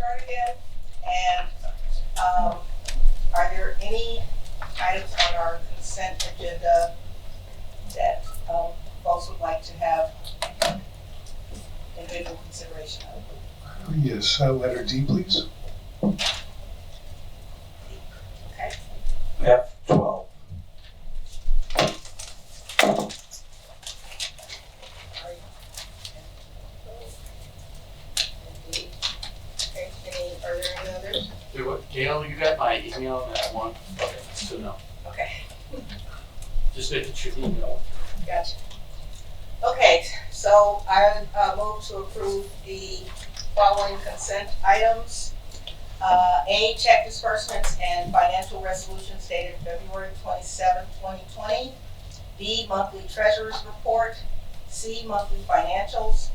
start again. And are there any items on our consent agenda that folks would like to have individual consideration of? Yes, letter D, please. Okay. F12. Okay, are there any others? Gail, you got my email on that one? Okay, so no. Okay, Just making sure the email. gotcha. Okay, so I move to approve the following consent items. A, check disbursements and financial resolutions dated February 27, 2020. B, monthly treasurer's report. C, monthly financials.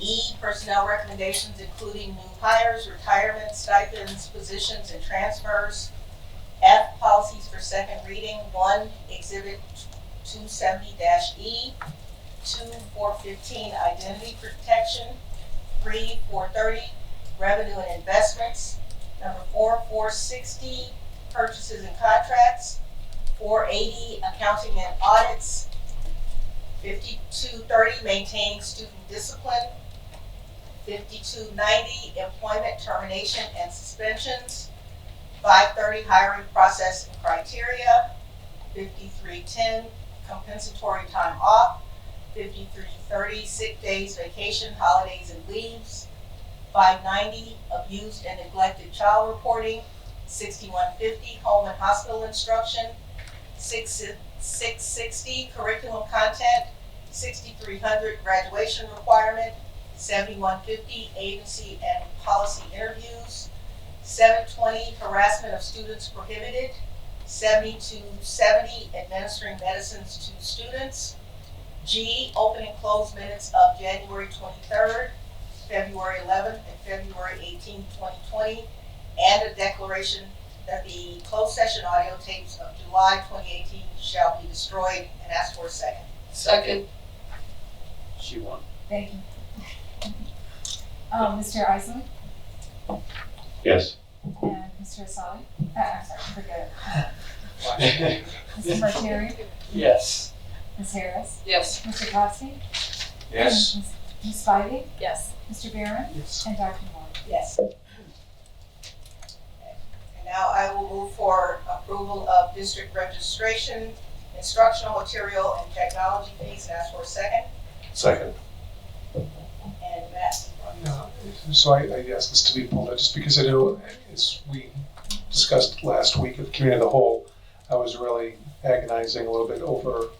E, personnel recommendations including new hires, retirement, stipends, positions, and transfers. F, policies for second reading. 1, Exhibit 270-E. 2, 415, identity protection. 3, 430, revenue and investments. Number 4, 460, purchases and contracts. 480, accounting and audits. 5230, maintaining student discipline. 5290, employment termination and suspensions. 530, hiring process and criteria. 5310, compensatory time off. 5330, sick days, vacation, holidays, and leaves. 590, abused and neglected child reporting. 6150, home and hospital instruction. 660, curriculum content. 6300, graduation requirement. 7150, agency and policy interviews. 720, harassment of students prohibited. 7270, administering medicines to students. G, open and close minutes of January 23rd, February 11th, and February 18th, 2020, and a declaration that the closed session audio tapes of July 2018 shall be destroyed, and ask for a second. Second. She won. Thank you. Mr. Isley Yes. and Mr. Asali. I'm sorry, forget it. Mr. Martieri, Yes. Ms. Harris, Yes. Mr. Kowski, Yes. Ms. Spivey, Yes. Mr. Barron, Yes. and Dr. Moore. Yes. And now I will move for approval of district registration, instructional material, and technology fees, and ask for a second. Second. And Matt. So I asked this to be pulled out just because I know, as we discussed last week at the committee of the whole, I was really agonizing a little bit over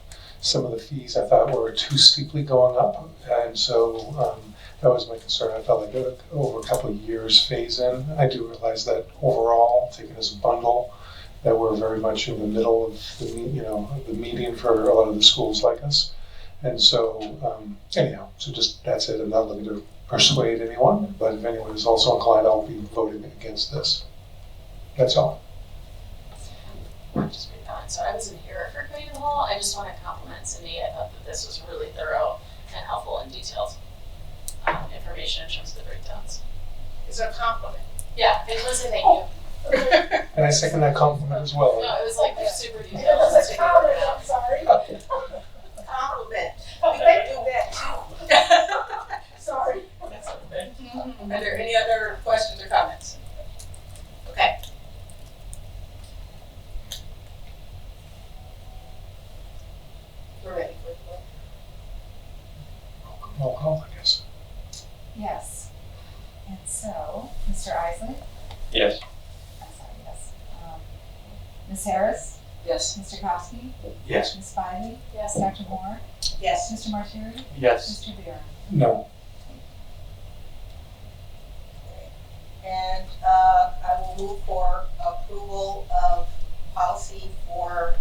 some of the fees I thought were too steeply going up. And so that was my concern. I felt like over a couple of years phase in. I do realize that overall, taken as a bundle, that we're very much in the middle of the median for a lot of the schools like us. And so anyhow, so just that's it. I'm not looking to persuade anyone, but if anyone is also inclined, I'll be voting against this. That's all. Just so I wasn't here for committee of the whole. I just want to compliment Cindy. I thought that this was really thorough and helpful and detailed information in terms of the breakdowns. It's a compliment. Yeah, it was a thank you. And I second that compliment as well. No, it was like super detailed. It was a compliment, I'm sorry. Compliment. We can do that too. Sorry. That's okay. Are there any other questions or comments? Okay. We're ready for the vote. Roll call, I guess. Yes. And so, Mr. Isley, Yes. I'm sorry, yes. Ms. Harris, Yes. Mr. Kowski, Yes. Ms. Spivey, Yes. Dr. Moore, Yes. Mr. Martieri, Yes. Mr. Barron. No. And I will move for approval of policy for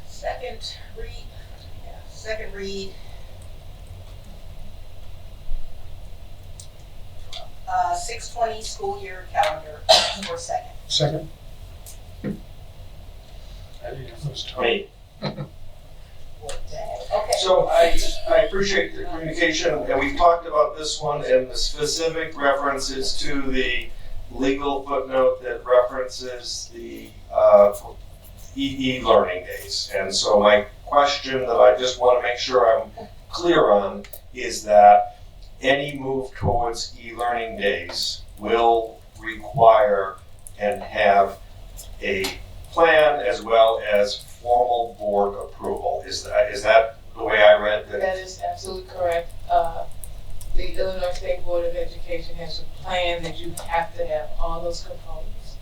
second read. 620 school year calendar for second. Second. I didn't It was Tom. Me. What day? Okay. So I appreciate the communication, and we've talked about this one and the specific references to the legal footnote that references the e-learning days. And so my question that I just want to make sure I'm clear on is that any move towards e-learning days will require and have a plan as well as formal board approval. Is that the way I read that? That is absolutely correct. The Illinois State Board of Education has a plan that you have to have all those components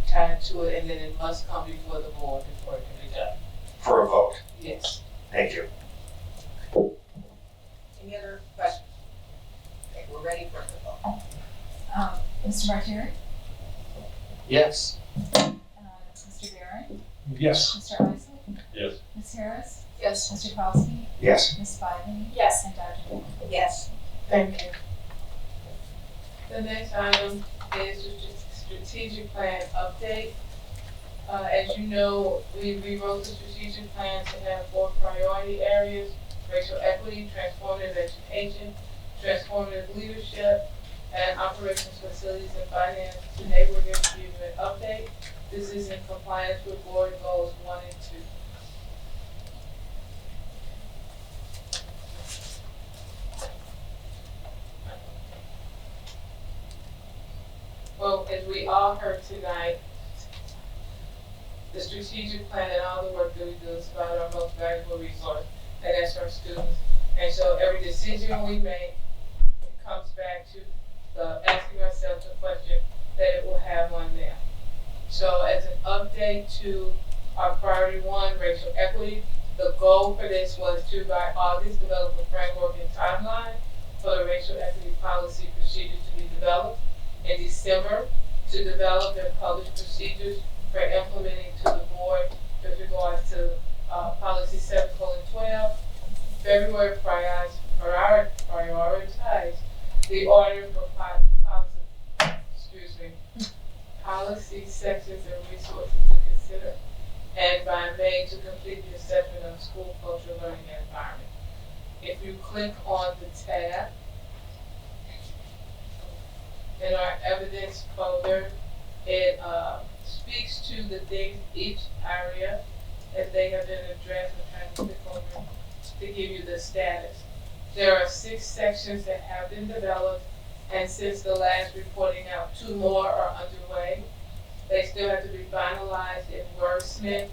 tied to it, and then it must come before the board before it can be done. For a vote? Yes. Thank you. Any other questions? Okay, we're ready for the vote. Mr. Martieri? Yes. Mr. Barron? Yes. Mr. Isaac? Yes. Ms. Harris? Yes. Mr. Kowski? Yes. Ms. Spivey? Yes. And Dr. Moore? Yes. Thank you. The next item is the strategic plan update. As you know, we rewrote the strategic plan to have 4 priority areas: racial equity, transformative education, transformative leadership, and operations, facilities, and finance. Today we're going to give you an update. This is in compliance with board goals 1 and 2. Well, as we all heard tonight, the strategic plan and all the work that we do is about our most valuable resource, and that's our students. And so every decision we make, it comes back to asking ourselves the question that it will have on them. So as an update to our priority 1, racial equity, the goal for this was to, by August, develop a framework and timeline for the racial equity policy procedures to be developed. In December, to develop and publish procedures for implementing to the board with regards to policy 7:12. February, prioritize the order for policy sections and resources to consider, and by May to complete the assessment of school culture, learning, and environment. If you click on the tab in our evidence folder, it speaks to the things, each area, as they have been addressed. I'm trying to click over to give you the status. There are 6 sections that have been developed, and since the last reporting out, 2 more are underway. They still have to be finalized and wordsmith.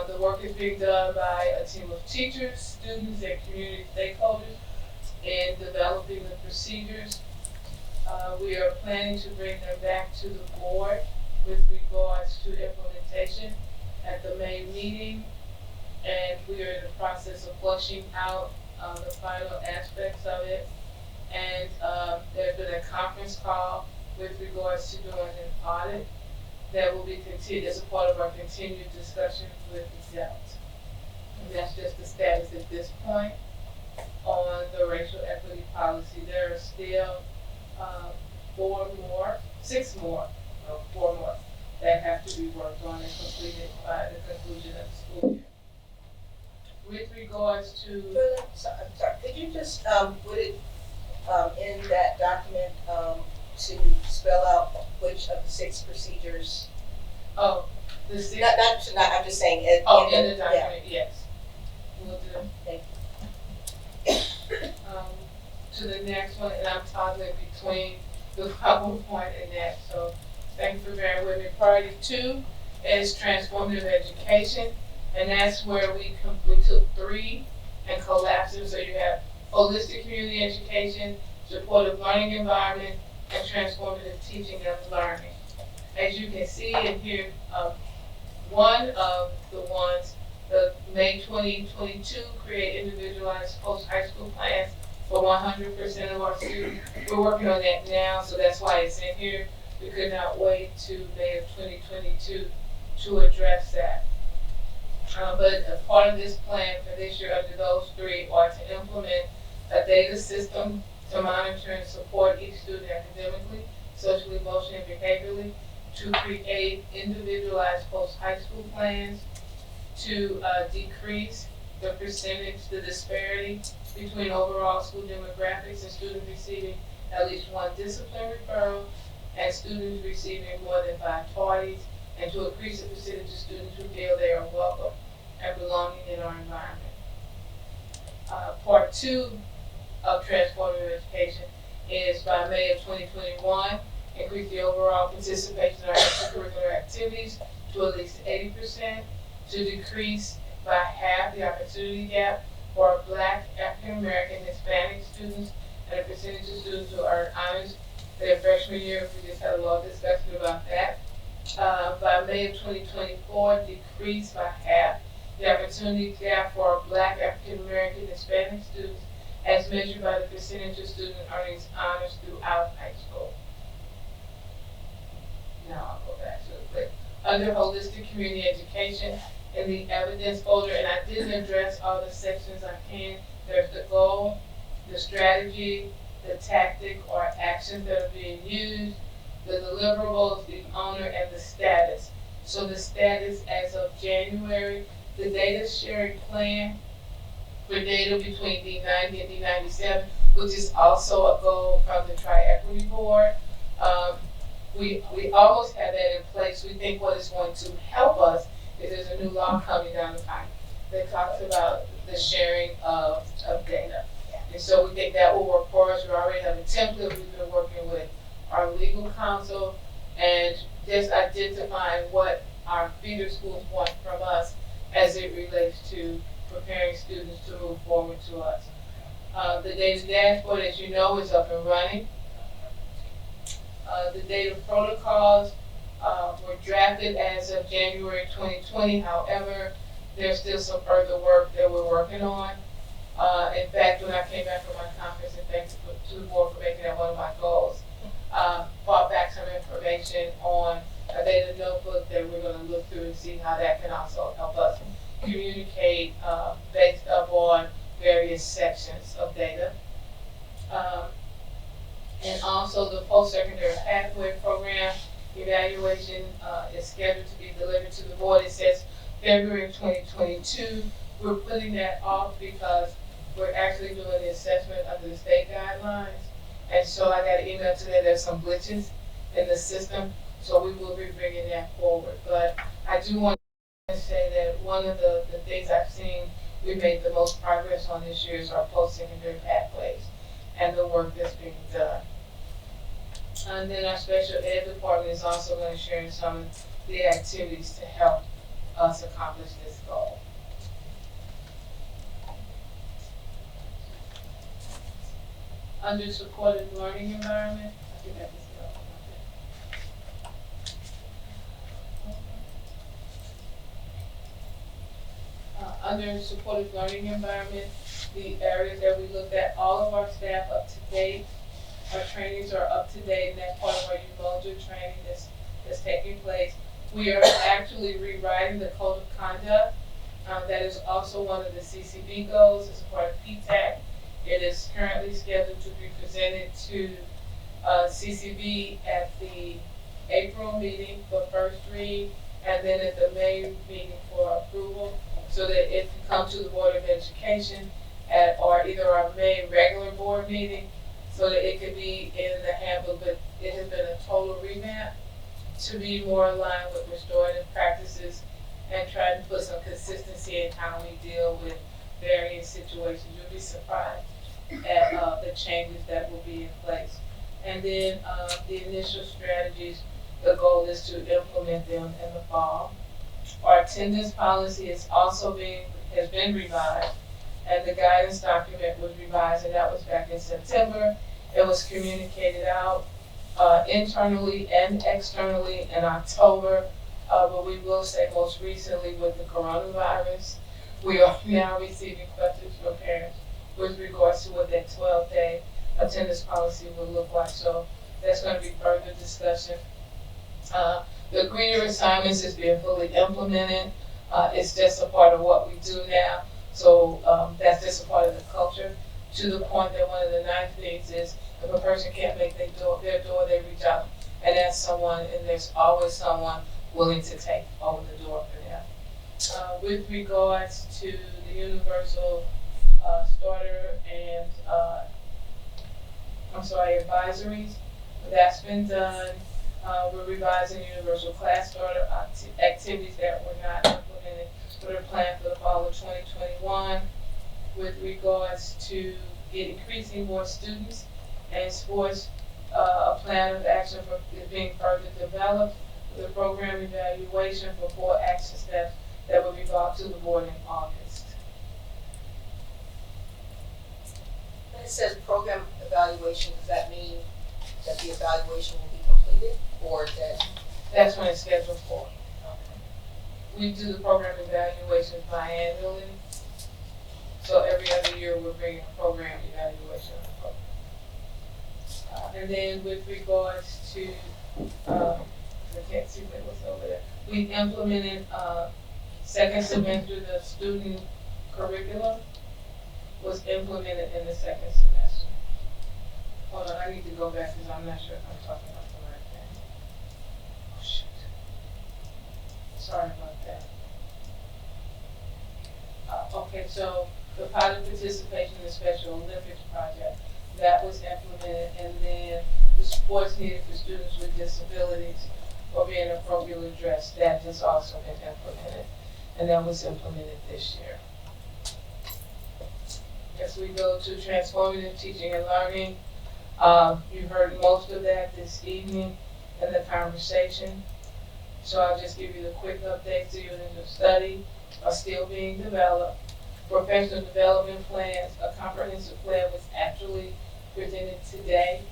The work is being done by a team of teachers, students, and community stakeholders in developing the procedures. We are planning to bring them back to the board with regards to implementation at the May meeting, and we are in the process of flushing out the final aspects of it. And there's been a conference call with regards to doing an audit that will be continued as a part of our continued discussions with the Delta. And that's just the status at this point on the racial equity policy. There are still 4 more that have to be worked on and completed by the conclusion of the school year. With regards to I'm sorry, could you just, put it, in that document, to spell out which of the 6 procedures? the 6. I'm just saying, it. In the document, yes. We'll do. Thank To the next one, and I'm toggling between the PowerPoint and that, so thank you for bearing with me. Priority 2 is transformative education, and that's where we took 3 and collapsed them, so you have holistic community education, supportive learning environment, and transformative teaching and learning. As you can see in here, one of the ones, the May 2022 create individualized post-high school plans for 100% of our students. We're working on that now, so that's why it's in here. We could not wait to May of 2022 to address that. But a part of this plan for this year under those 3 are to implement a data system to monitor and support each student academically, socially, emotionally, and behaviorally, to create individualized post-high school plans, to decrease the percentage, the disparity between overall school demographics and students receiving at least one discipline referral and students receiving more than 5 tardies, and to increase the percentage of students who feel they are welcome and belonging in our environment. Part 2 of transformative education is by May of 2021, increase the overall participation in our extracurricular activities to at least 80%, to decrease by half the opportunity gap for Black, African American, Hispanic students, and a percentage of students who earn honors their freshman year. We just had a long discussion about that. By May of 2024, decrease by half the opportunity gap for Black, African American, Hispanic students as measured by the percentage of student earnings honors throughout high school. Now I'll go back to it quick. Under holistic community education, in the evidence folder, and I didn't address all the sections I can. There's the goal, the strategy, the tactic or actions that are being used, the deliverables, the owner, and the status. So the status as of January, the data sharing plan for data between D90 and D97, which is also a goal from the Tri-Equity Board. We almost have that in place. We think what is going to help us is there's a new law coming down the pipe that talks about the sharing of data. And so we think that will work for us. We already have a template. We've been working with our legal counsel and just identifying what our feeder schools want from us as it relates to preparing students to move forward to us. The data dashboard, as you know, is up and running. The data protocols were drafted as of January 2020. However, there's still some further work that we're working on. In fact, when I came back from my conference, and thanks to the board for making that one of my goals, brought back some information on a data notebook that we're going to look through and see how that can also help us communicate based upon various sections of data. And also the post-secondary pathway program evaluation is scheduled to be delivered to the board. It says February of 2022. We're putting that off because we're actually doing the assessment under the state guidelines. And so I got an email today, there's some glitches in the system, so we will be bringing that forward. But I do want to say that one of the things I've seen we made the most progress on this year is our post-secondary pathways and the work that's being done. And then our special ed department is also going to share some of the activities to help us accomplish this goal. Under supportive learning environment, I think that was the under supportive learning environment, the areas that we looked at, all of our staff up to date. Our trainings are up to date, and that's part of our UMOJA training that's taking place. We are actually rewriting the code of conduct. That is also one of the CCB goals as a part of PTAC. It is currently scheduled to be presented to CCB at the April meeting for first read, and then at the May meeting for approval, so that it can come to the Board of Education at or either our May regular board meeting, so that it could be in the handbook. But it has been a total revamp to be more aligned with restorative practices and trying to put some consistency in how we deal with various situations. You'll be surprised at the changes that will be in place. And then the initial strategies, the goal is to implement them in the fall. Our attendance policy is also has been revised, and the guidance document was revised, and that was back in September. It was communicated out internally and externally in October, but we will say most recently with the coronavirus, we are now receiving questions from parents with regards to what that 12-day attendance policy will look like. So that's going to be further discussion. The greeter assignments is being fully implemented. It's just a part of what we do now. So that's just a part of the culture, to the point that one of the nice things is if a person can't make their door, they reach out and ask someone, and there's always someone willing to take over the door for them. With regards to the universal starter and advisories. That's been done. We're revising universal class starter activities that were not implemented that are planned for the fall of 2021 with regards to increasing more students and sports. A plan of action for being further developed with a program evaluation for 4 action steps that will be brought to the board in August. When it says program evaluation, does that mean that the evaluation will be completed or that? That's when it's scheduled for. We do the program evaluation biannually. So every other year we're bringing a program evaluation. And then with regards to, I can't see what's over there. We implemented second semester, the student curriculum was implemented in the second semester. Hold on, I need to go back because I'm not sure if I'm talking about the right thing. Oh, shoot. Sorry about that. Okay, so the pilot participation in the Special Olympics project, that was implemented, and then the sports needed for students with disabilities or being appropriately addressed, that has also been implemented, and that was implemented this year. As we go to transformative teaching and learning, you heard most of that this evening in the conversation. So I'll just give you the quick updates. The units of study are still being developed. Professional development plans, a comprehensive plan was actually presented today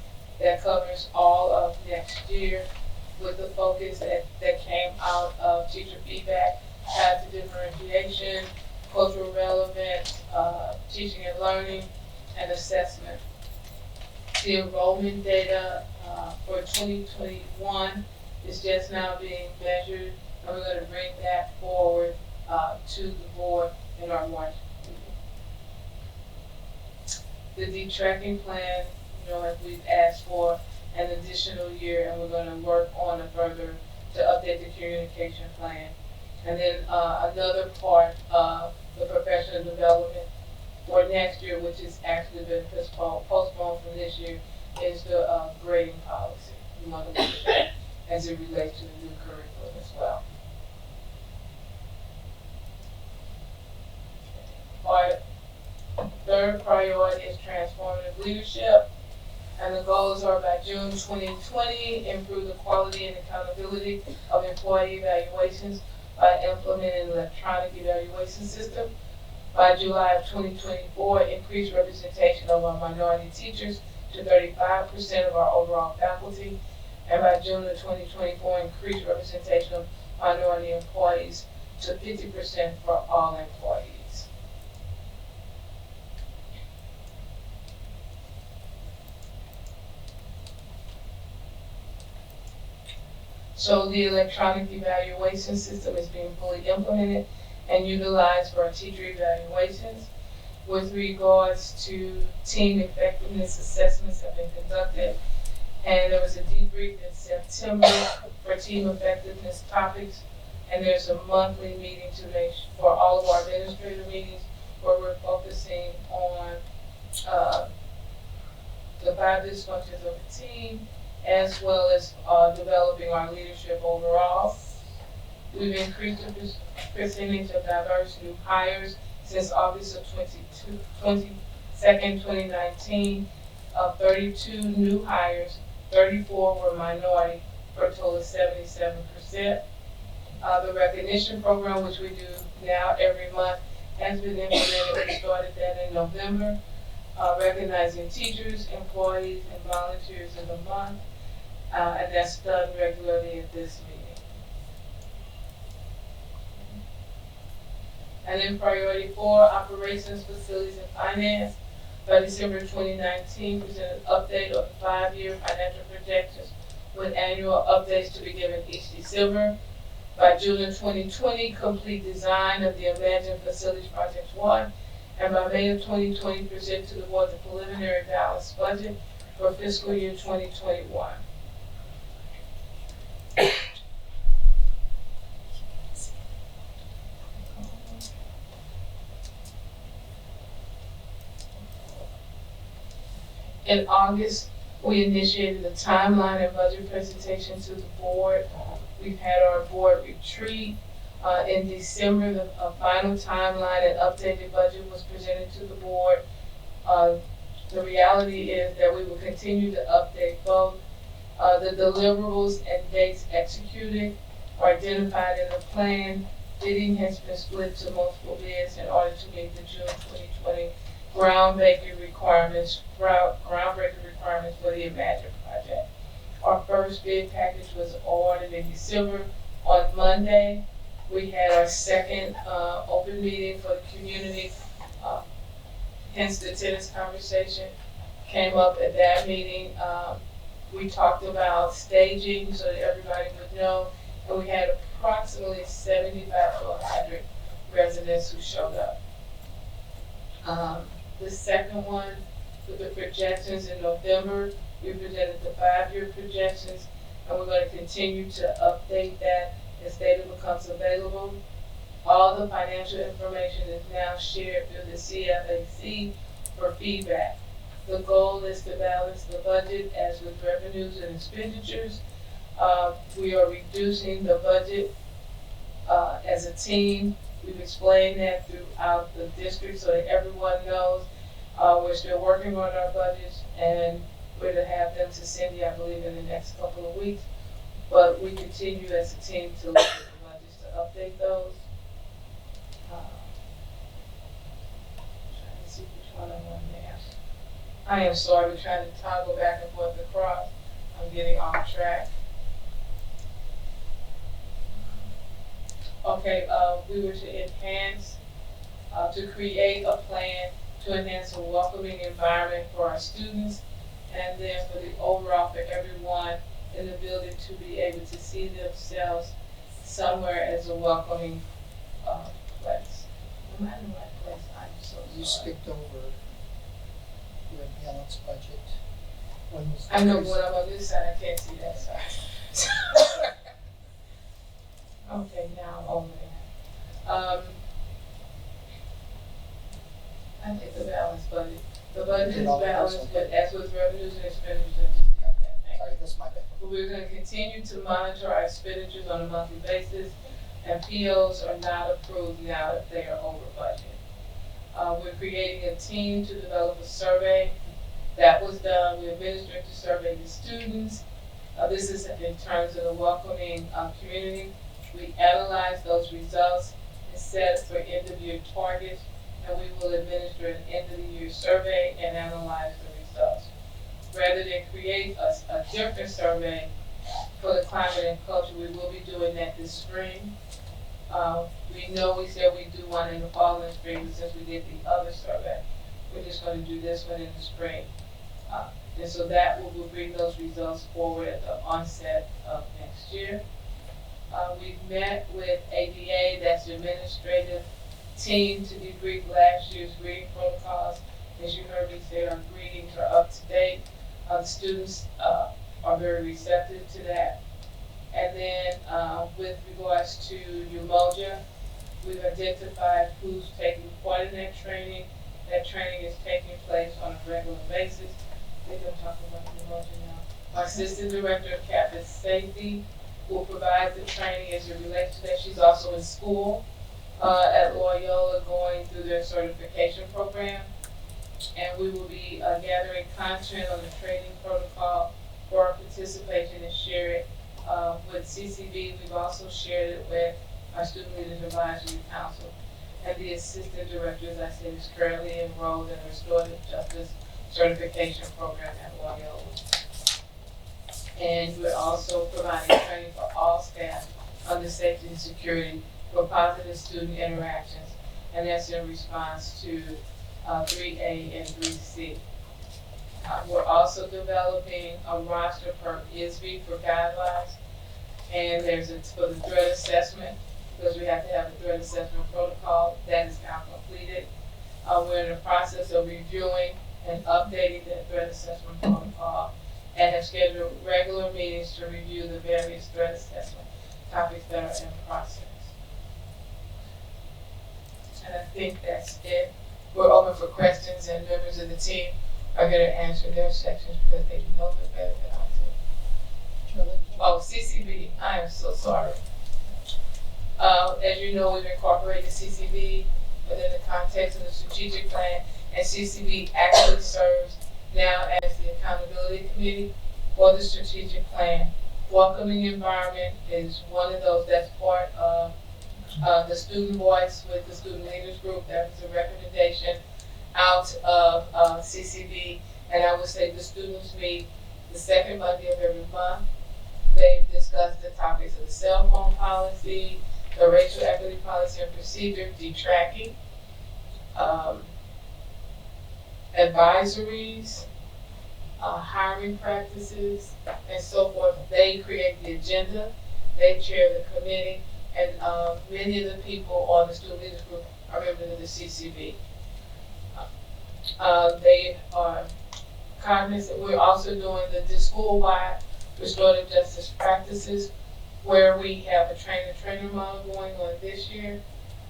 that covers all of next year with the focus that came out of teacher feedback, path to differentiation, cultural relevance, teaching and learning, and assessment. The enrollment data for 2021 is just now being measured, and we're going to bring that forward to the board in our March meeting. The detracking plan, as we've asked for an additional year, and we're going to work on a further to update the communication plan. And then another part of the professional development for next year, which has actually been postponed from this year, is the grading policy. We want to look at that as it relates to the new curriculum as well. Our third priority is transformative leadership, and the goals are by June 2020, improve the quality and accountability of employee evaluations by implementing an electronic evaluation system. By July of 2024, increase representation of our minority teachers to 35% of our overall faculty. And by June of 2024, increase representation of minority employees to 50% for all employees. So the electronic evaluation system is being fully implemented and utilized for our teacher evaluations. With regards to team effectiveness assessments have been conducted, and there was a debrief in September for team effectiveness topics, and there's a monthly meeting for all of our administrative meetings where we're focusing on the 5 dysfunctions of a team, as well as developing our leadership overall. We've increased the percentage of diverse new hires since August of 2019. Of 32 new hires, 34 were minority, for a total of 77%. The recognition program, which we do now every month, has been implemented. We started that in November, recognizing teachers, employees, and volunteers in the month, and that's done regularly at this meeting. And then priority 4, operations, facilities, and finance. By December 2019, presented an update of the 5-year financial projections with annual updates to be given each December. By June of 2020, complete design of the Imagine Facilities Project 1. And by May of 2020, present to the board the preliminary balanced budget for fiscal year 2021. In August, we initiated a timeline and budget presentation to the board. We've had our board retreat. In December, the final timeline and updated budget was presented to the board. The reality is that we will continue to update both. The deliverables and dates executed are identified in the plan. Bidding has been split to multiple bids in order to meet the June 2020 groundbreaking requirements for the Imagine project. Our first bid package was awarded in December. On Monday, we had our second open meeting for the community. Hence the tennis conversation came up at that meeting. We talked about staging so that everybody would know, and we had approximately 75 to 100 residents who showed up. The second one, with the projections in November, we presented the 5-year projections, and we're going to continue to update that as data becomes available. All the financial information is now shared through the CFAC for feedback. The goal is to balance the budget as with revenues and expenditures. We are reducing the budget as a team. We've explained that throughout the district so that everyone knows we're still working on our budgets, and we're to have them to Cindy, I believe, in the next couple of weeks. But we continue as a team to look at the budgets to update those. Trying to see which one I'm on there. I am sorry, we're trying to toggle back and forth across. I'm getting off track. Okay, we were to enhance, to create a plan to enhance a welcoming environment for our students, and then for the overall for everyone in the building to be able to see themselves somewhere as a welcoming place. Am I in the right place? I'm so sorry. You skipped over your balanced budget. When was the I know, first- but I'm on this side, I can't see that side. Okay, now I'm over there. I think the balanced budget. The budget is balanced, but as with revenues and expenditures, I just got that. Thank you. Sorry, that's my bad. But we're gonna continue to monitor our expenditures on a monthly basis, and POs are not approved now if they are over budget. We're creating a team to develop a survey. That was done. We administered to survey the students. This is in terms of the welcoming community. We analyze those results and set for end of year targets, and we will administer an end of the year survey and analyze the results. Rather than create a different survey for the climate and culture, we will be doing that this spring. We know we said we do one in the fall and spring, but since we did the other survey, we're just going to do this one in the spring. And so that will bring those results forward at the onset of next year. We've met with ADA, that's the administrative team, to debrief last year's greeting protocols. As you heard me say, our greetings are up to date. The students are very receptive to that. And then with regards to Umoja, we've identified who's taking part in that training. That training is taking place on a regular basis. I think I'm talking about Umoja now. Our Assistant Director of Campus Safety will provide the training as it relates to that. She's also in school at Loyola going through their certification program. And we will be gathering content on the training protocol for our participation and share it with CCB. We've also shared it with our Student Leaders Advisory Council. And the Assistant Director, as I said, is currently enrolled in the Restorative Justice Certification Program at Loyola. And we're also providing training for all staff on the safety and security for positive student interactions. And that's in response to 3A and 3C. We're also developing a roster per ISB for guidelines. And there's for the threat assessment, because we have to have a threat assessment protocol. That is now completed. We're in the process of reviewing and updating the threat assessment protocol, and have scheduled regular meetings to review the various threat assessment topics that are in process. And I think that's it. We're open for questions, and members of the team are gonna answer their sections because they know it better than I do. Julie? Oh, CCB, I am so sorry. As you know, we've incorporated CCB within the context of the strategic plan, and CCB actually serves now as the accountability committee for the strategic plan. Welcoming environment is one of those that's part of the student voice with the student leaders group. That was a recommendation out of CCB, and I would say the students meet the second Monday of every month. They've discussed the topics of the cell phone policy, the racial equity policy and procedure, detracking, advisories, hiring practices, and so forth. They create the agenda, they chair the committee, and many of the people on the student leaders group are members of the CCB. They are cognizant. We're also doing the school-wide restorative justice practices, where we have a trainer model going on this year.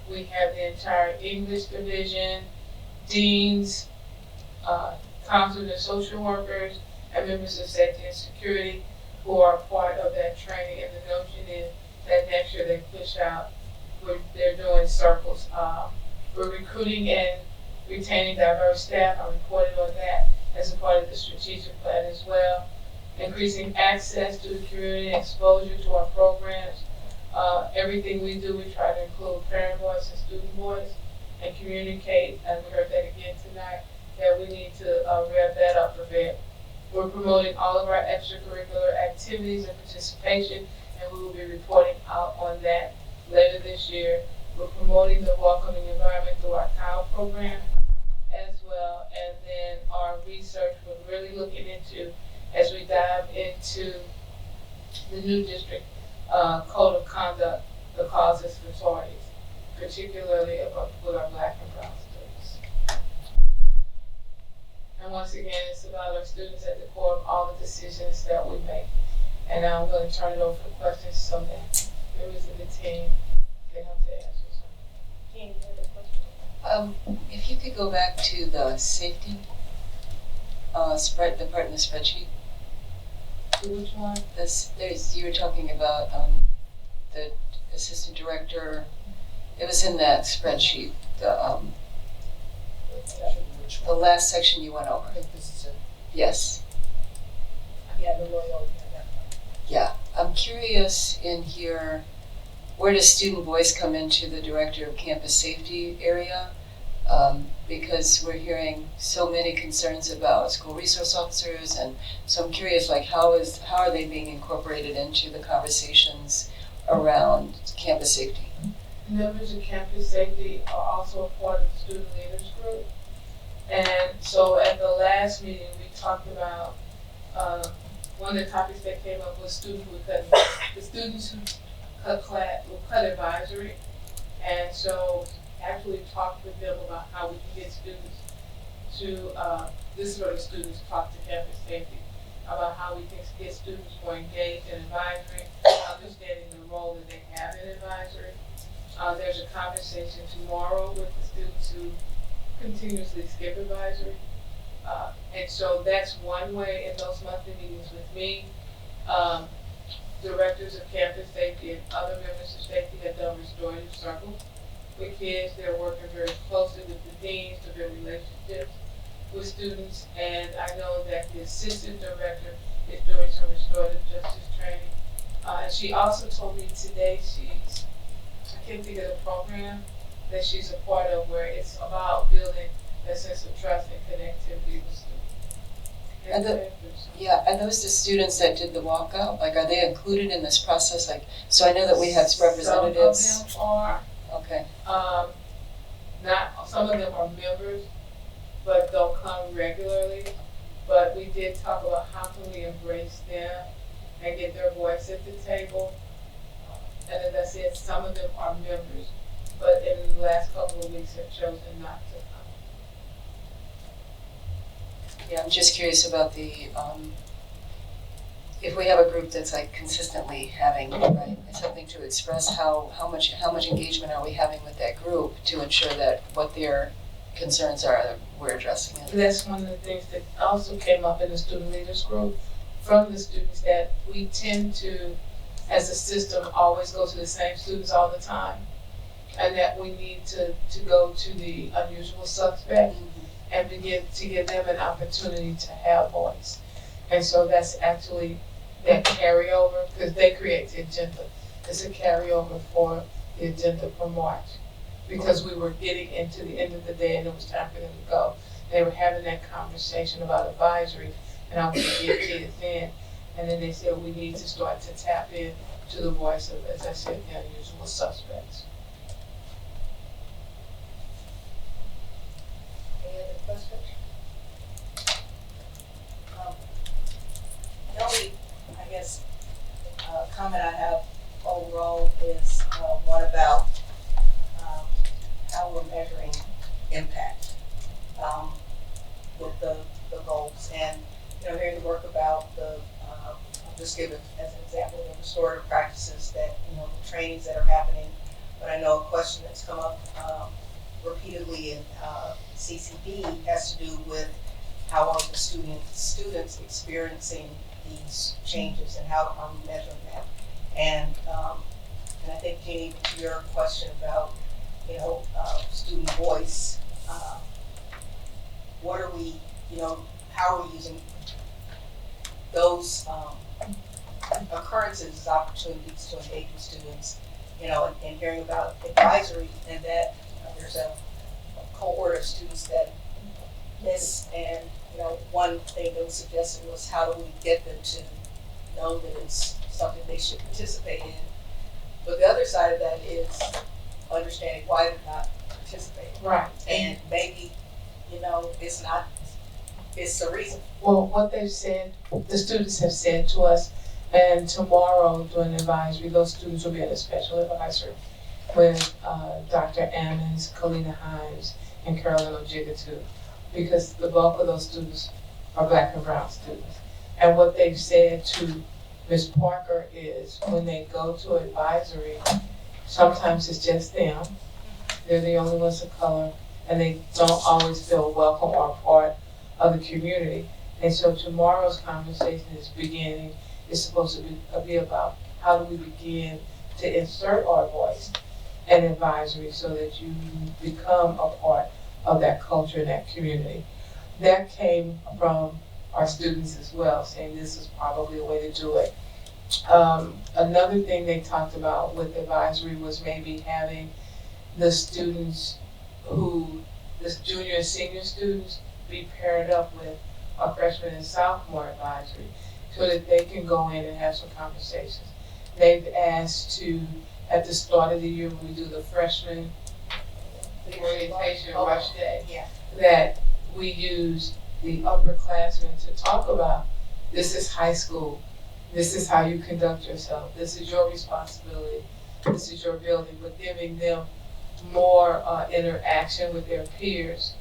We have the entire English division, deans, counselors and social workers, and members of safety and security who are part of that training. And the notion is that next year they push out, they're doing circles. We're recruiting and retaining diverse staff. I reported on that as a part of the strategic plan as well. Increasing access to the community, exposure to our programs. Everything we do, we try to include parent voice and student voice and communicate, and we heard that again tonight, that we need to rev that up a bit. We're promoting all of our extracurricular activities and participation, and we will be reporting out on that later this year. We're promoting the welcoming environment through our COW program as well, and then our research, we're really looking into, as we dive into the new district code of conduct, the causes for sorties, particularly with our Black and brown students. And once again, it's about our students at the core of all the decisions that we make. And now I'm going to turn it over for questions so that members of the team can have to answer some. Any other questions? If you could go back to the safety the part in the spreadsheet. Which one? You were talking about the assistant director. It was in that spreadsheet. Which The one? last section you went over. I think this is it. Yes. Yeah, the loyal, Yeah. I'm curious in here, where does student voice come into the director of campus safety area? Because we're hearing so many concerns about school resource officers, and so I'm curious, like, how are they being incorporated into the conversations around campus safety? Members of campus safety are also a part of the student leaders group. And so at the last meeting, we talked about, one of the topics that came up was the students who cut advisory. And so actually talked with them about how we can get students to, this is where the students talk to campus safety, about how we can get students more engaged in advisory, understanding the role that they have in advisory. There's a conversation tomorrow with the students who continuously skip advisory. And so that's one way in those monthly meetings with me. Directors of campus safety and other members of safety have done restorative circles with kids. They're working very closely with the deans to build relationships with students. And I know that the assistant director is doing some restorative justice training. And she also told me today I can't think of the program that she's a part of, where it's about building a sense of trust and connectivity with students. Are those the students that did the walkout? Like, are they included in this process? Like, so I know that we have representatives. Some of them are. Okay. Some of them are members, but don't come regularly. But we did talk about how can we embrace them and get their voice at the table. And as I said, some of them are members, but in the last couple of weeks have chosen not to come. Yeah, I'm just curious about the, if we have a group that's like consistently having, right, something to express, how much engagement are we having with that group to ensure that what they're concerns are that we're addressing it. That's one of the things that also came up in the student leaders group from the students, that we tend to, as a system, always go to the same students all the time. And that we need to go to the unusual suspect and begin to give them an opportunity to have voice. And so that's actually that carryover, because they create the agenda. It's a carryover for the agenda for March. Because we were getting into the end of the day and it was time for them to go. They were having that conversation about advisory, and I was to get kids in. And then they said we need to start to tap in to the voice of, as I said, the unusual suspects. Any other questions? The only, I guess, comment I have overall is one about how we're measuring impact with the goals. And, hearing the work about I'll just give it as an example, the restorative practices that, the trainings that are happening. But I know a question that's come up repeatedly in CCB has to do with how are the students experiencing these changes and how are we measuring that. And I think, Jeannie, to your question about, student voice, what are we, how are we using those occurrences as opportunities to engage with students, and hearing about advisory, and that there's a cohort of students that miss, and one thing that was suggested was how do we get them to know that it's something they should participate in. But the other side of that is understanding why they're not participating. Right. And maybe, it's the reason. Well, what they've said, the students have said to us, and tomorrow during advisory, those students will be at a special advisory with Dr. Ammons, Kalina Himes, and Carolyn Ojigatu, because the bulk of those students are Black and brown students. And what they've said to Ms. Parker is when they go to advisory, sometimes it's just them. They're the only ones of color, and they don't always feel welcome or part of the community. And so tomorrow's conversation is supposed to be about how do we begin to insert our voice in advisory so that you become a part of that culture and that community. That came from our students as well, saying this is probably a way to do it. Another thing they talked about with advisory was maybe having the students the junior and senior students be paired up with our freshman and sophomore advisory so that they can go in and have some conversations. They've asked to, at the start of the year when we do the freshman orientation rush day, that we use the upperclassmen to talk about this is high school, this is how you conduct yourself, this is your responsibility, this is your building, but giving them more interaction with their peers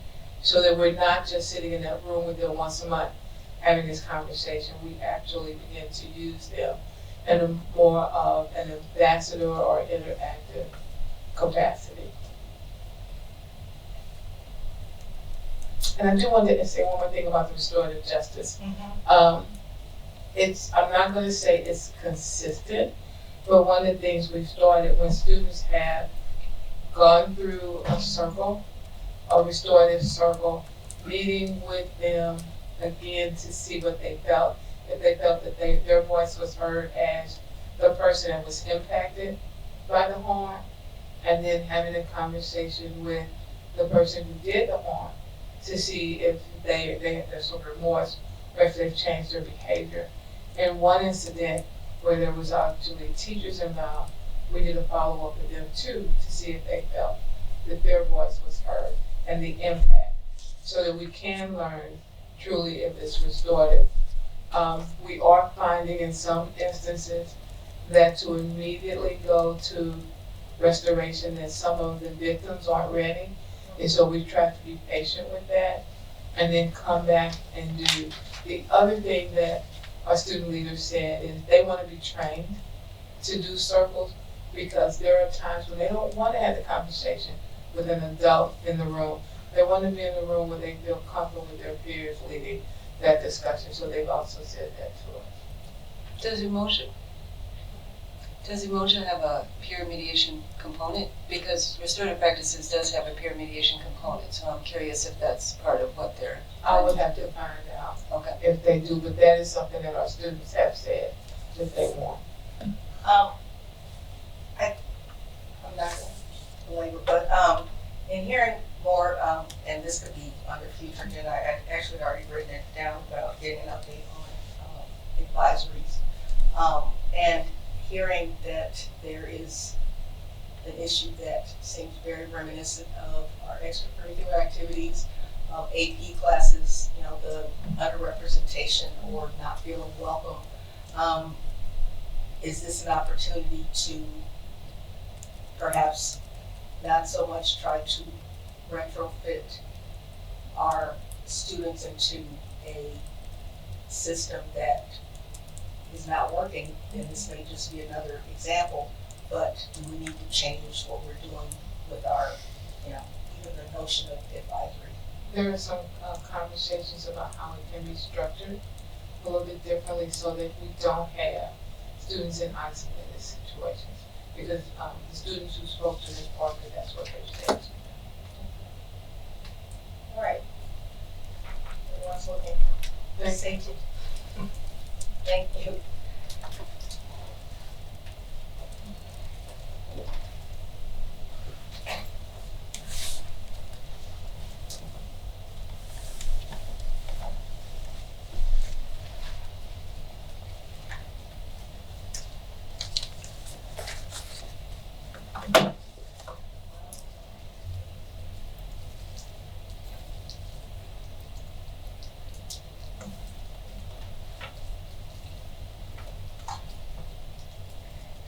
so that we're not just sitting in that room with them once a month having this conversation. We actually begin to use them in a more of an ambassador or interactive capacity. And I do want to say one more thing about the restorative justice. I'm not going to say it's consistent, but one of the things we've started when students have gone through a restorative circle, meeting with them again to see what they felt, if they felt that their voice was heard as the person that was impacted by the harm, and then having a conversation with the person who did the harm to see if they have their sort of remorse or if they've changed their behavior. In one incident where there was actually teachers involved, we did a follow-up with them too to see if they felt that their voice was heard and the impact, so that we can learn truly if it's restorative. We are finding in some instances that to immediately go to restoration, that some of the victims aren't ready, and so we try to be patient with that and then come back and do. The other thing that our student leaders said is they want to be trained to do circles, because there are times when they don't want to have the conversation with an adult in the room, They want to be in a room where they feel comfortable with their peers leading that discussion, so they've also said that to us. Does emotion have a peer mediation component? Because restorative practices does have a peer mediation component, so I'm curious if that's part of what they're. I would have to find out Okay. if they do, but that is something that our students have said that they want. I'm not gonna belabor, but, in hearing more, and this could be under future agenda, I actually already written it down about getting an update on, advisories. And hearing that there is an issue that seems very reminiscent of our extracurricular activities, AP classes, you know, the underrepresentation or not feeling welcome. Is this an opportunity to perhaps not so much try to retrofit our students into a system that is not working, and this may just be another example, but do we need to change what we're doing with our, you know, even the notion of advisory? There are some conversations about how it can be structured a little bit differently so that we don't have students in isolated situations. Because the students who spoke to Ms. Parker, that's what they've said. All right. Everyone's looking sated. Thank you.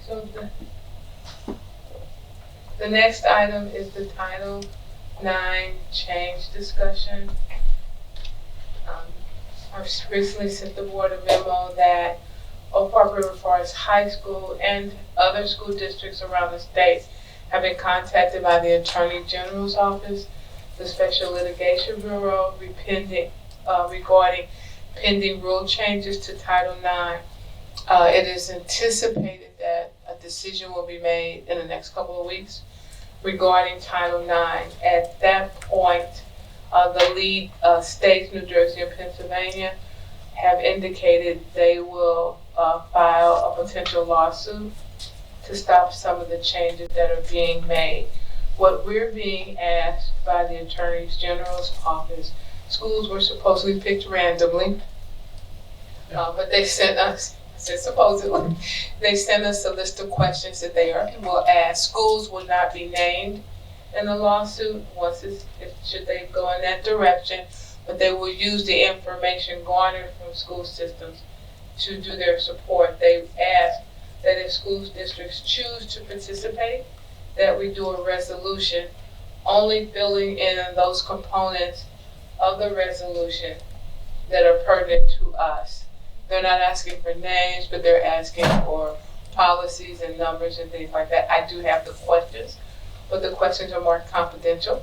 So the next item is the Title IX change discussion. I've recently sent the board a memo that Oak Park River Forest High School and other school districts around the state have been contacted by the Attorney General's Office, the Special Litigation Bureau, regarding pending rule changes to Title IX. It is anticipated that a decision will be made in the next couple of weeks regarding Title IX. At that point, the lead states, New Jersey and Pennsylvania, have indicated they will file a potential lawsuit to stop some of the changes that are being made. What we're being asked by the Attorney General's Office, schools were supposedly picked randomly, but they sent us, supposedly, they sent us a list of questions that they will ask. Schools will not be named in the lawsuit should they go in that direction, but they will use the information garnered from school systems to do their support. They've asked that if school districts choose to participate, that we do a resolution only filling in those components of the resolution that are pertinent to us. They're not asking for names, but they're asking for policies and numbers and things like that. I do have the questions, but the questions are marked confidential.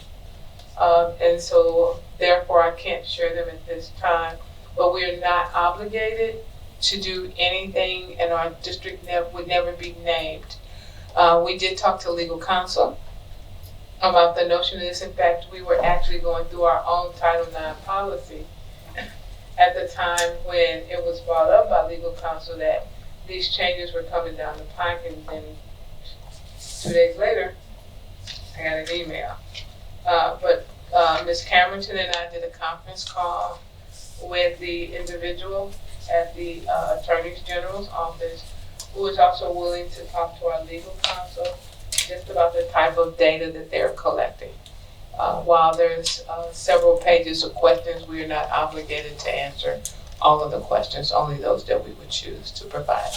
And so therefore I can't share them at this time, but we are not obligated to do anything, and our district would never be named. We did talk to legal counsel about the notion of this. In fact, we were actually going through our own Title IX policy at the time when it was brought up by legal counsel that these changes were coming down the pike, and then 2 days later, I got an email. But Ms. Cameronton and I did a conference call with the individual at the Attorney General's office, who is also willing to talk to our legal counsel just about the type of data that they're collecting. While there's several pages of questions, we are not obligated to answer all of the questions, only those that we would choose to provide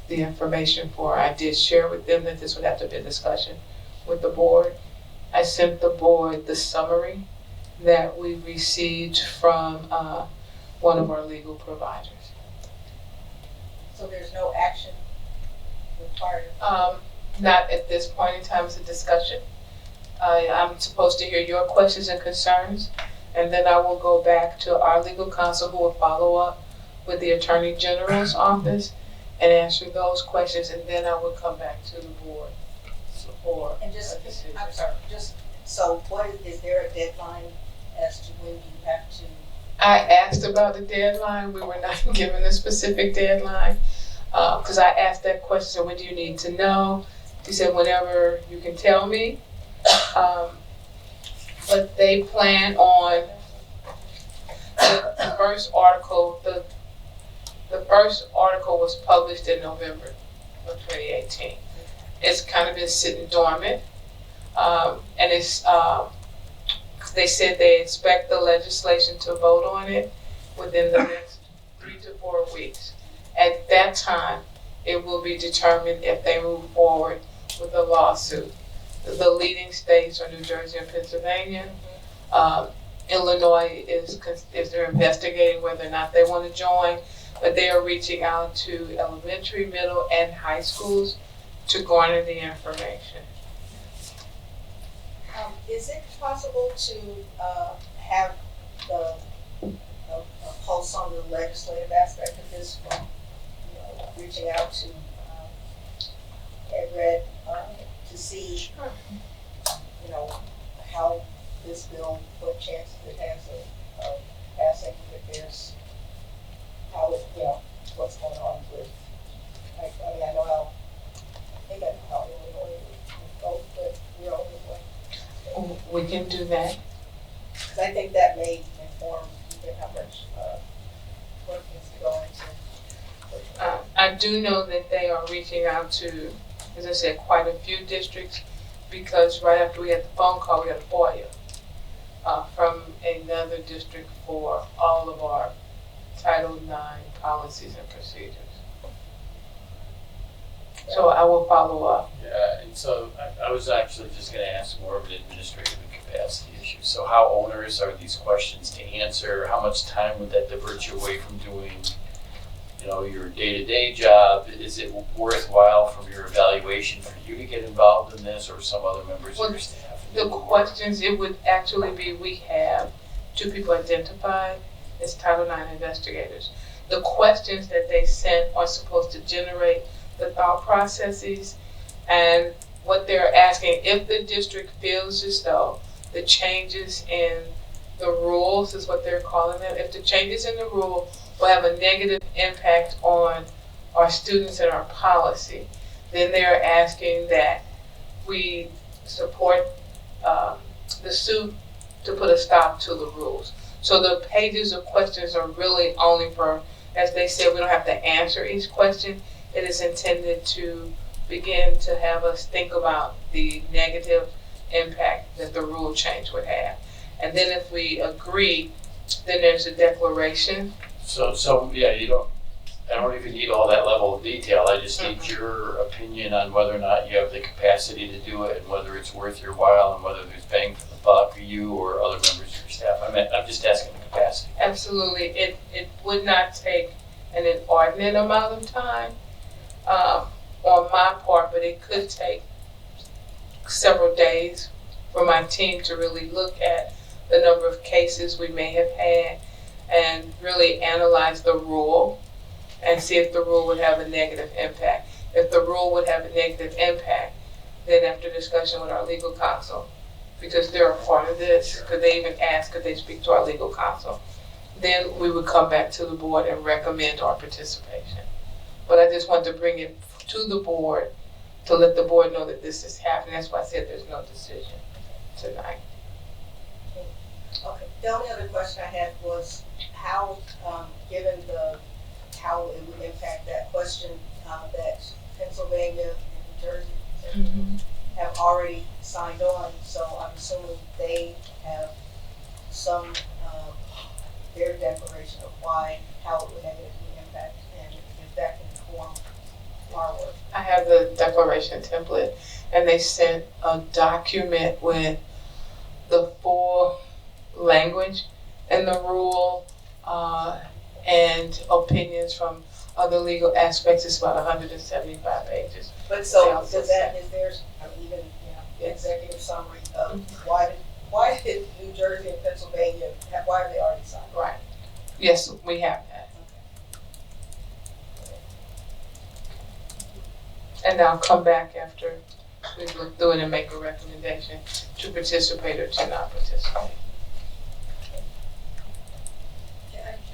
the information for. I did share with them that this would have to be a discussion with the board. I sent the board the summary that we received from one of our legal providers. So there's no action required? Not at this point in time. It's a discussion. I'm supposed to hear your questions and concerns, and then I will go back to our legal counsel who will follow up with the Attorney General's office and answer those questions, and then I will come back to the board for And a just, decision. I'm sorry, just, so what, is there a deadline as to when you have to? I asked about the deadline. We were not given a specific deadline, because I asked that question, so when do you need to know? He said, whenever you can tell me. But they plan on the first article, the first article was published in November of 2018. It's kind of been sitting dormant, and it's, they said they expect the legislation to vote on it within the next 3 to 4 weeks. At that time, it will be determined if they move forward with a lawsuit. The leading states are New Jersey and Pennsylvania. Illinois is they're investigating whether or not they want to join, but they are reaching out to elementary, middle, and high schools to garner the information. Is it possible to have a pulse on the legislative aspect of this from, reaching out to Ed to see, how this bill, what chances it has of passing, if there's, how it, what's going on with, I think I know how Illinois would vote, but we're on the way. We can do that. Because I think that may inform how much work needs to go into. I do know that they are reaching out to, as I said, quite a few districts, because right after we had the phone call, we got a FOIA from another district for all of our Title IX policies and procedures. So I will follow up. Yeah, and so I was actually just gonna ask more of an administrative and capacity issue. So how onerous are these questions to answer? How much time would that divert you away from doing, your day-to-day job? Is it worthwhile from your evaluation for you to get involved in this, or some other members of your staff? The questions, it would actually be, we have 2 people identified as Title IX investigators. The questions that they sent are supposed to generate the thought processes, and what they're asking, if the district feels as though the changes in the rules is what they're calling them, if the changes in the rule will have a negative impact on our students and our policy, then they're asking that we support the suit to put a stop to the rules. So the pages of questions are really only for, as they said, we don't have to answer each question. It is intended to begin to have us think about the negative impact that the rule change would have. And then if we agree, then there's a declaration. So yeah, I don't even need all that level of detail. I just need your opinion on whether or not you have the capacity to do it, and whether it's worth your while, and whether there's bang for the buck for you or other members of your staff. I'm just asking the capacity. Absolutely. It would not take an inordinate amount of time on my part, but it could take several days for my team to really look at the number of cases we may have had and really analyze the rule and see if the rule would have a negative impact. If the rule would have a negative impact, then after discussion with our legal counsel, because they're a part of this, could they even ask, could they speak to our legal counsel? Then we would come back to the board and recommend our participation. But I just want to bring it to the board to let the board know that this is happening. That's why I said there's no decision tonight. Okay, the only other question I had was how, given how it would impact that question, that Pennsylvania and New Jersey have already signed on, so I'm assuming they have some, their declaration of how it would negatively impact, and if that can inform our work. I have the declaration template, and they sent a document with the full language and the rule and opinions from other legal aspects. It's about 175 pages. But so does that, is there, even, the executive summary of why did New Jersey and Pennsylvania, why are they already signed? Right. Yes, we have that. And I'll come back after we look through it and make a recommendation to participate or to not participate.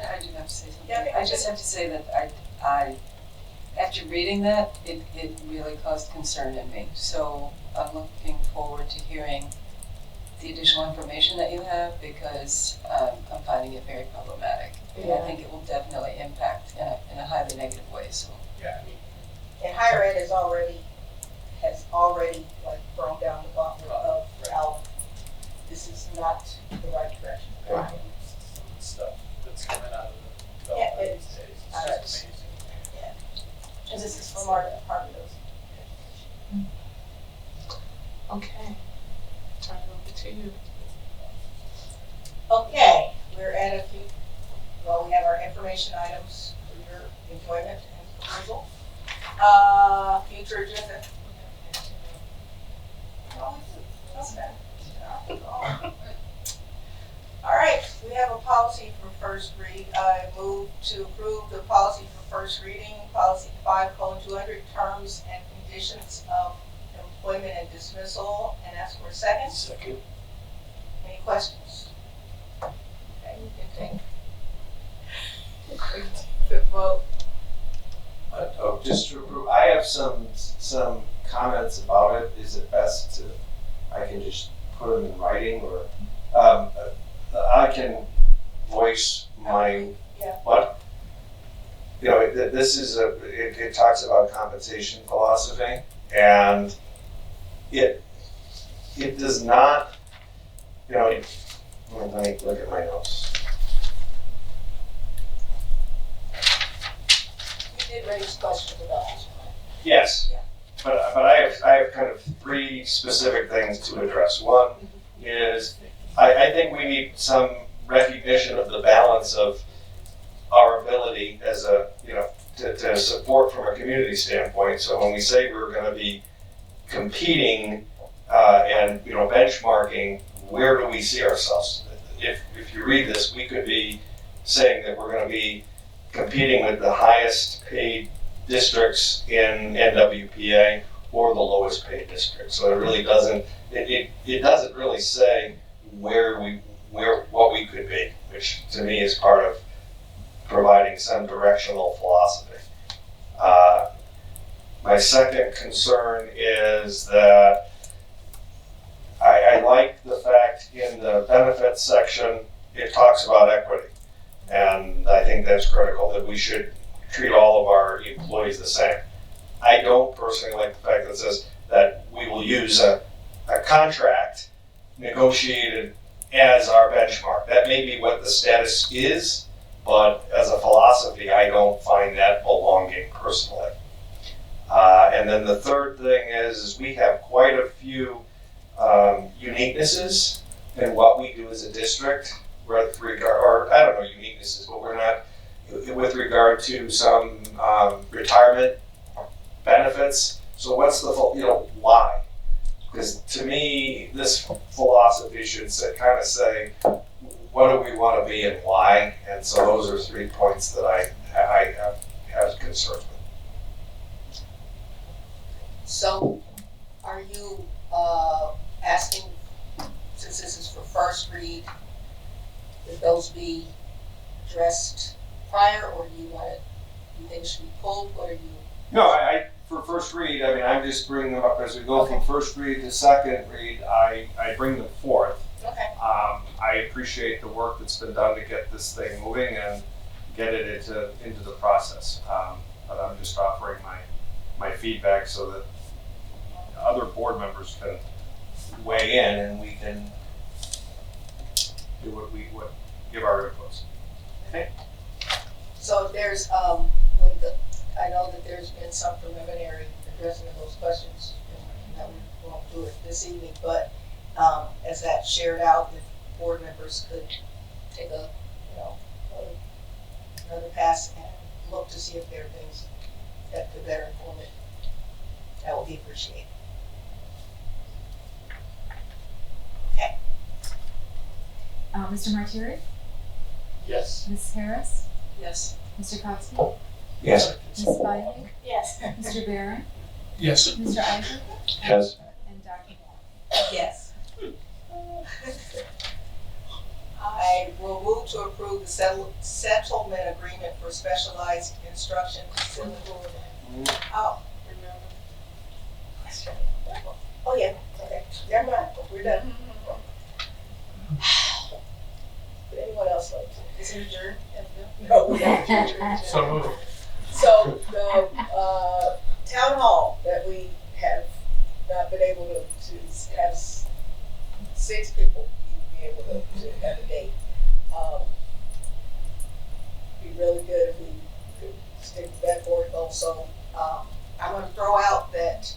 I do have to say something. Yeah, I just have to say that I after reading that, it really caused concern in me. So I'm looking forward to hearing the additional information that you have because I'm finding it very problematic. And I think it will definitely impact in a highly negative way, so. Yeah, I mean, And higher ed has already like thrown down the gauntlet of how this is not the right direction. Right. Some of the stuff that's coming out of the Yeah, development it's- these days, I it's know. just amazing. And this is from our Department of Okay. Turn it over to you. Okay, we're at a few, well, we have our information items for your enjoyment and approval. Future agenda. All right, we have a policy for first read. I move to approve the policy for first reading, policy 5:200, terms and conditions of employment and dismissal, and ask for a second. Second. Any questions? Okay, you can take the vote. Just to approve, I have some comments about it. Is it best to, I can just put them in writing or, I can voice my, Yeah. what? You know, this is it talks about compensation philosophy and it does not, you know, let me look at my notes. You did raise questions about this. Yes, Yeah. but I have kind of three specific things to address. One is I think we need some recognition of the balance of our ability as a, you know, to support from a community standpoint. So when we say we're going to be competing and, you know, benchmarking, where do we see ourselves? If you read this, we could be saying that we're going to be competing with the highest paid districts in NWPA or the lowest paid district. So it really doesn't, it doesn't really say what we could be, which to me is part of providing some directional philosophy. My second concern is that I like the fact in the benefits section, it talks about equity. And I think that's critical, that we should treat all of our employees the same. I don't personally like the fact that it says that we will use a contract negotiated as our benchmark. That may be what the status is, but as a philosophy, I don't find that belonging personally. And then the third thing is we have quite a few uniquenesses in what we do as a district with regard, or I don't know uniquenesses, but we're not, with regard to some retirement benefits. So what's the, you know, why? Because to me, this philosophy should kind of say, what do we want to be and why? And so those are 3 points that I have concerns with. So, are you asking, since this is for first read, that those be addressed prior, or do you want it, you think it should be pulled? What are you? No, I for first read, I mean, I'm just bringing them up as we go from first read to second read. I bring them forth. Okay. I appreciate the work that's been done to get this thing moving and get it into the process. But I'm just offering my feedback so that other board members can weigh in and we can do what we would give our inputs. So there's, I know that there's been some preliminary addressing of those questions, and that we won't do it this evening, but as that shared out, if board members could take a, you know, another pass and look to see if there are things that could better inform it, that would be appreciated. Mr. Martyri? Yes. Ms. Harris? Yes. Mr. Kopsky? Yes. Ms. Spivey? Yes. Mr. Barron? Yes. Mr. Eisner? Yes. And Dr. Moore? Yes. I will move to approve the settlement agreement for specialized instruction facility. Oh, oh yeah, okay, never mind, we're done. Would anyone else like to? Is it adjourned? No, we're not adjourned. So moved. So the town hall that we have not been able to have 6 people be able to have a date. Be really good if we could stick with that board goal. So I'm going to throw out that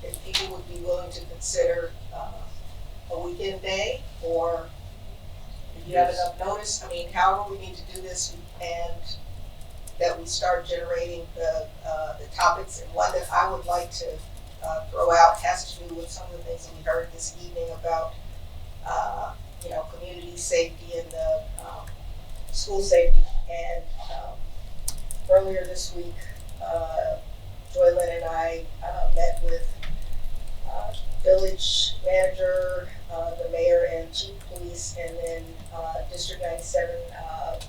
if people would be willing to consider a weekend day, or if you have enough notice, I mean, however we need to do this, and that we start generating the topics. And one that I would like to throw out has to do with some of the things that we heard this evening about, community safety and the school safety. And earlier this week, Joylyn and I met with village manager, the mayor and chief of police, and then District 97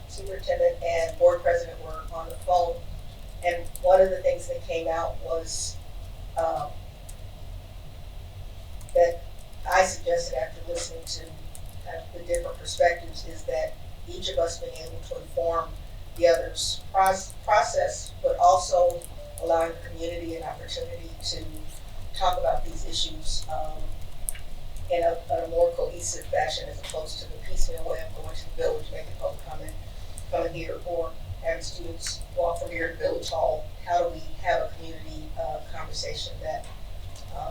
superintendent and board president were on the phone. And one of the things that came out was that I suggested, after listening to the different perspectives, is that each of us being able to inform the other's process, but also allowing the community an opportunity to talk about these issues in a more cohesive fashion, as opposed to the piecemeal way of going to the village, making public comment, coming here, or having students walk from here to Village Hall. How do we have a community conversation that,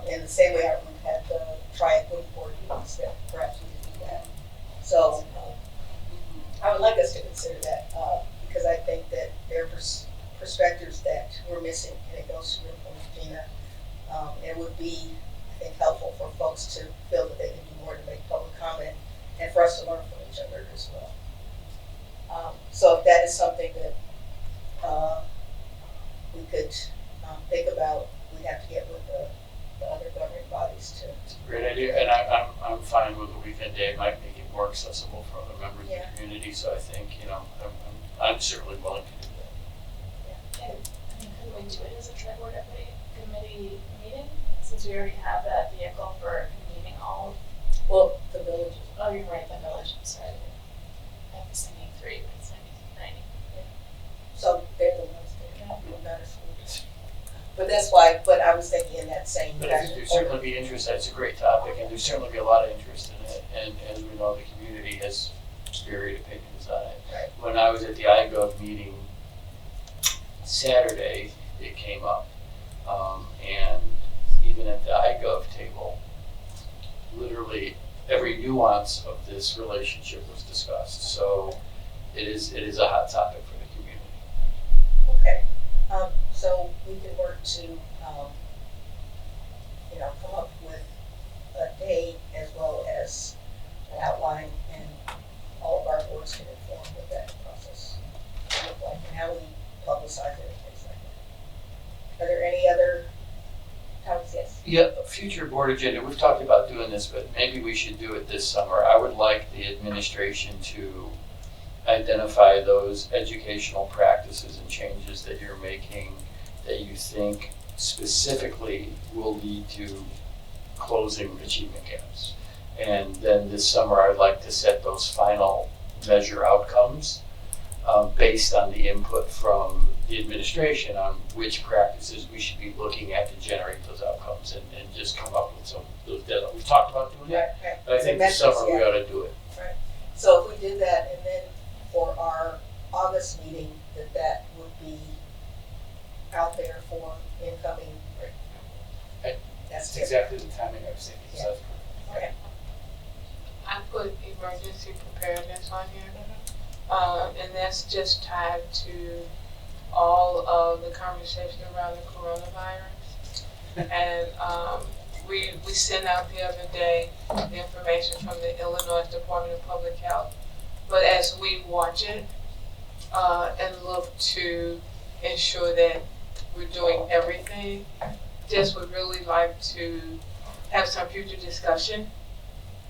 in the same way we've had the tri-equity board meetings, that perhaps we can do that. So I would like us to consider that because I think that there are perspectives that we're missing, and it goes to your point, Gina. It would be, I think, helpful for folks to feel that they can do more to make public comment, and for us to learn from each other as well. So if that is something that we could think about, we'd have to get with the other governing bodies to. Great idea, and I'm fine with a weekend day. It might make it more accessible for other members of the community, so I think, I'm certainly willing to do that. And could we do it as a tri-board equity committee meeting, since we already have that vehicle for convening all? Well, the village. Oh, you're right, the village, I'm sorry. I was thinking 3, but it's 90. So they're the ones that are not as good. But that's why, but I was thinking in that same But I think there'd certainly be interest. It's a great topic, and there'd certainly be a lot of interest in it. And as we know, the community has varied opinions on it. Right. When I was at the iGov meeting Saturday, it came up. And even at the iGov table, literally every nuance of this relationship was discussed. So it is a hot topic for the community. Okay, so we can work to, come up with a day as well as an outline, and all of our boards can inform what that process will look like and how we publicize it and things like that. Are there any other topics? Yes. Yeah, future board agenda. We've talked about doing this, but maybe we should do it this summer. I would like the administration to identify those educational practices and changes that you're making that you think specifically will lead to closing achievement gaps. And then this summer, I'd like to set those final measure outcomes based on the input from the administration on which practices we should be looking at to generate those outcomes, and just come up with some of those deadlines. We've talked about doing that, Right. but I think this summer we ought to do it. Right. So if we did that, and then for our August meeting, that would be out there for incoming. Right. That's exactly the timing I was thinking. Yeah. So okay. I put emergency preparedness on here. And that's just tied to all of the conversation around the coronavirus. And we sent out the other day the information from the Illinois Department of Public Health. But as we watch it, and look to ensure that we're doing everything, just would really like to have some future discussion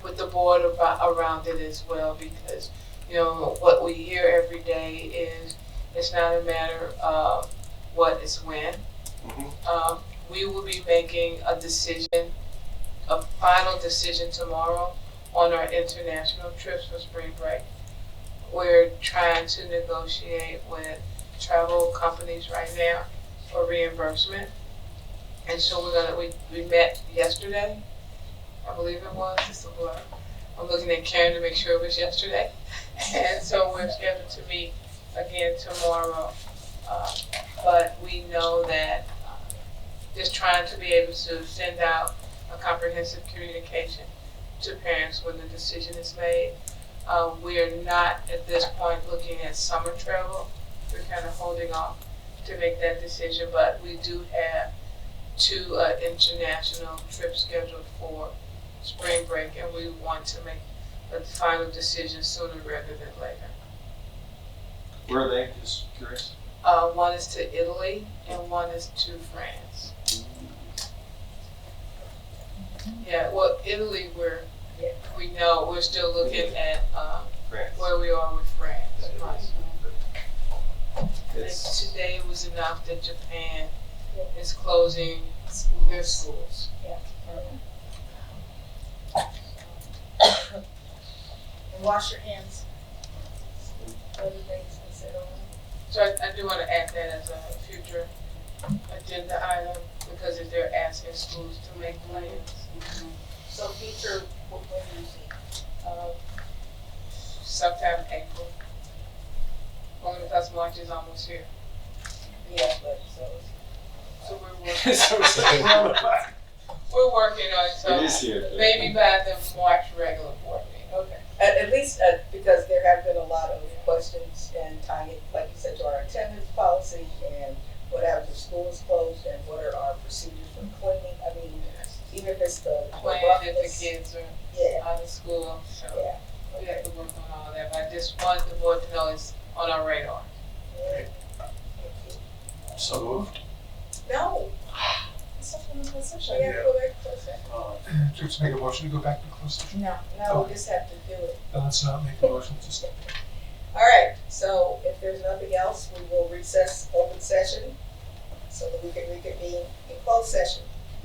with the board around it as well, because, you know, what we hear every day is it's not a matter of what is when. We will be making a decision, a final decision tomorrow on our international trips for spring break. We're trying to negotiate with travel companies right now for reimbursement. And so we met yesterday, I believe it was, it's a blur. I'm looking at Karen to make sure it was yesterday. And so we're scheduled to meet again tomorrow. But we know that just trying to be able to send out a comprehensive communication to parents when the decision is made. We are not at this point looking at summer travel. We're kind of holding off to make that decision, but we do have 2 international trips scheduled for spring break, and we want to make a final decision sooner rather than later. Where are they? Just curious. One is to Italy and one is to France. Yeah, well, Italy, we know we're still looking at France. where we are with France. Right. It's, And today was enough that Japan is closing their schools. And wash your hands. Other things considered. So I do want to add that as a future agenda item, because if they're asking schools to make plans, So future, when do you see? sometime in April. Only because March is almost here. Yeah, but So we're working on it, so it is here. maybe by the March regular board meeting. okay. At least, because there have been a lot of questions and tying it, like you said, to our attendance policy and what happens if school is closed and what are our procedures for cleaning. I mean, even if it's the Plan if the roughness. kids are Yeah, out of school, so yeah. we have to work on all of that. But I just wanted the board to know it's on our radar. Yeah. So moved. No. Yeah. Yeah, go back to closed session. Just make a motion to go back to closed session. No, we just have to do it. No, let's not make a motion, just. All right, so if there's nothing else, we will recess open session so that we can reconvene in closed session.